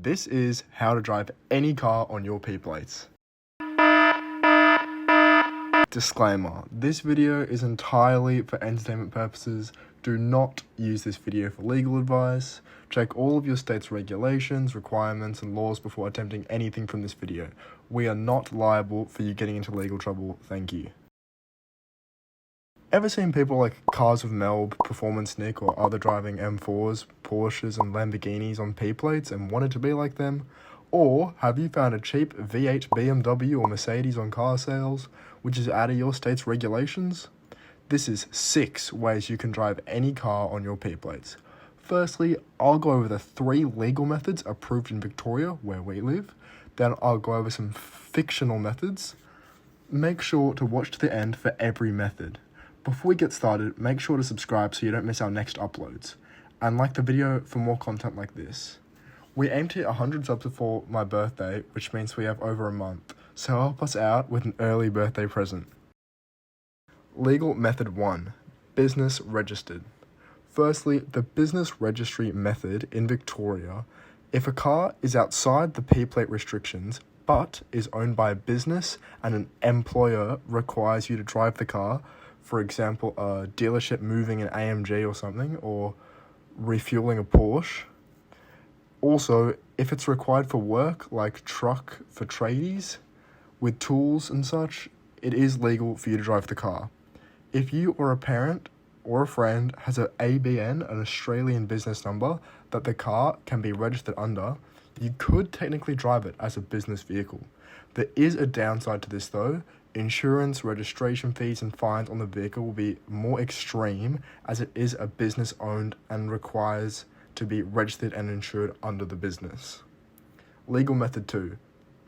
This is how to drive any car on your P plates. Disclaimer, this video is entirely for entertainment purposes. Do not use this video for legal advice. Check all of your state's regulations, requirements, and laws before attempting anything from this video. We are not liable for you getting into legal trouble, thank you. Ever seen people like Cars with Melb, Performance Nick, or other driving M4s, Porsches, and Lamborghinis on P plates and wanted to be like them? Or have you found a cheap V8 BMW or Mercedes on car sales, which is out of your state's regulations? This is 6 ways you can drive any car on your P plates. Firstly, I'll go over the 3 legal methods approved in Victoria, where we live. Then I'll go over some fictional methods. Make sure to watch to the end for every method. Before we get started, make sure to subscribe so you don't miss our next uploads. And like the video for more content like this. We aim to hit 100 subs before my birthday, which means we have over a month. So help us out with an early birthday present. Legal method 1. Business registered. Firstly, the business registry method in Victoria. If a car is outside the P plate restrictions, but is owned by a business and an employer requires you to drive the car, for example, a dealership moving an AMG or something, or refueling a Porsche. Also, if it's required for work, like truck for tradies, with tools and such, it is legal for you to drive the car. If you or a parent or a friend has an ABN, an Australian business number, that the car can be registered under, you could technically drive it as a business vehicle. There is a downside to this though. Insurance, registration fees, and fines on the vehicle will be more extreme as it is a business owned and requires to be registered and insured under the business. Legal method 2,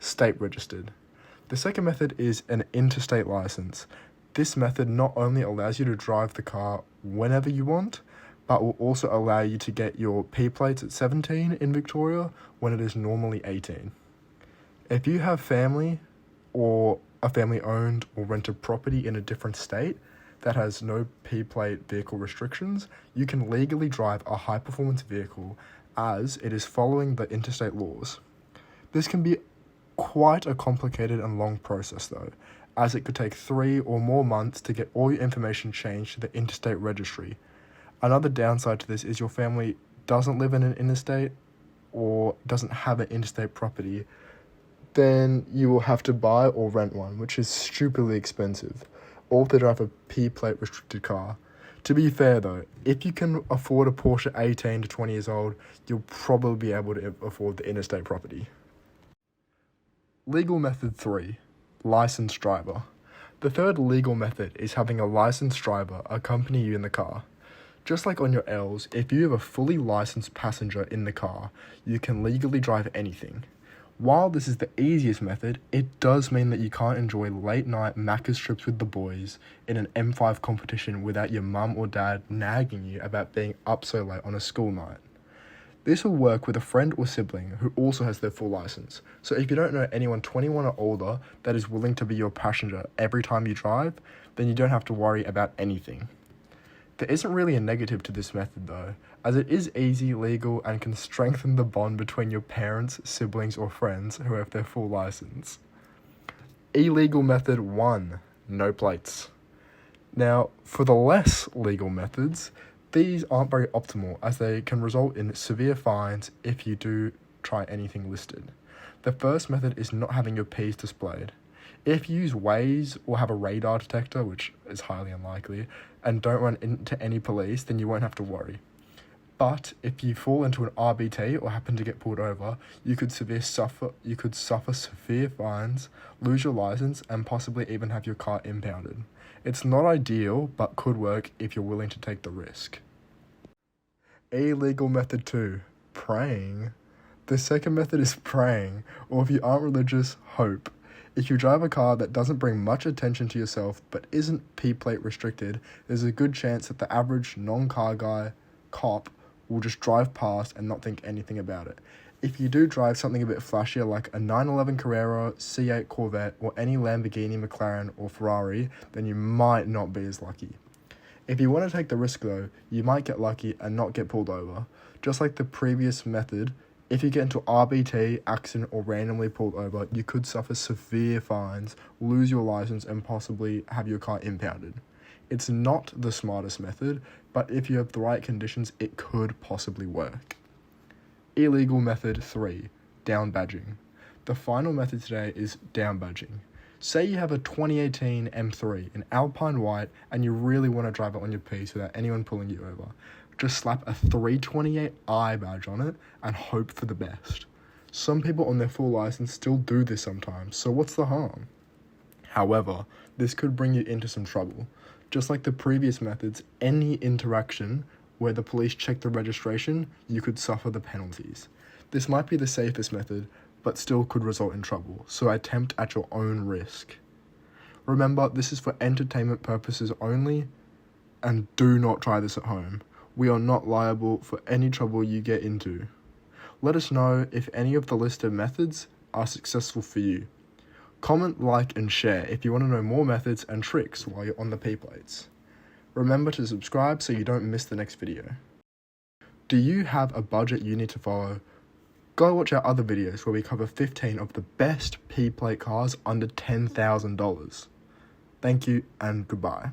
state registered. The second method is an interstate license. This method not only allows you to drive the car whenever you want, but will also allow you to get your P plates at 17 in Victoria when it is normally 18. If you have family or a family-owned or rented property in a different state that has no P-plate vehicle restrictions, you can legally drive a high-performance vehicle as it is following the interstate laws. This can be quite a complicated and long process though, as it could take 3 or more months to get all your information changed to the interstate registry. Another downside to this is your family doesn't live in an interstate or doesn't have an interstate property, then you will have to buy or rent one, which is stupidly expensive, or to drive a P-plate restricted car. To be fair though, if you can afford a Porsche 18 to 20 years old, you'll probably be able to afford the interstate property. Legal method 3, licensed driver. The third legal method is having a licensed driver accompany you in the car. Just like on your L's, if you have a fully licensed passenger in the car, you can legally drive anything. While this is the easiest method, it does mean that you can't enjoy late night Macca's trips with the boys in an M5 competition without your mum or dad nagging you about being up so late on a school night. This will work with a friend or sibling who also has their full license. So if you don't know anyone 21 or older that is willing to be your passenger every time you drive, then you don't have to worry about anything. There isn't really a negative to this method though, as it is easy, legal, and can strengthen the bond between your parents, siblings, or friends who have their full license. Illegal method 1, no plates. Now, for the less legal methods, these aren't very optimal as they can result in severe fines if you do try anything listed. The first method is not having your Ps displayed. If you use Waze or have a radar detector, which is highly unlikely, and don't run into any police, then you won't have to worry. But if you fall into an RBT or happen to get pulled over, you could suffer severe fines, lose your license, and possibly even have your car impounded. It's not ideal, but could work if you're willing to take the risk. Illegal method 2, praying. The second method is praying, or if you aren't religious, hope. If you drive a car that doesn't bring much attention to yourself but isn't P-plate restricted, there's a good chance that the average non-car guy, cop, will just drive past and not think anything about it. If you do drive something a bit flashier like a 911 Carrera, C8 Corvette, or any Lamborghini, McLaren, or Ferrari, then you might not be as lucky. If you want to take the risk though, you might get lucky and not get pulled over. Just like the previous method, If you get into RBT, accident, or randomly pulled over, you could suffer severe fines, lose your license, and possibly have your car impounded. It's not the smartest method, but if you have the right conditions, it could possibly work. Illegal method 3, downbadging. The final method today is downbadging. Say you have a 2018 M3 in Alpine White and you really want to drive it on your piece without anyone pulling you over. Just slap a 328i badge on it and hope for the best. Some people on their full license still do this sometimes, so what's the harm? However, this could bring you into some trouble. Just like the previous methods, any interaction where the police check the registration, you could suffer the penalties. This might be the safest method, but still could result in trouble, so attempt at your own risk. Remember, this is for entertainment purposes only, and do not try this at home. We are not liable for any trouble you get into. Let us know if any of the listed methods are successful for you. Comment, like, and share if you want to know more methods and tricks while you're on the P-plates. Remember to subscribe so you don't miss the next video. Do you have a budget you need to follow? Go watch our other videos where we cover 15 of the best P-plate cars under $10,000. Thank you and goodbye.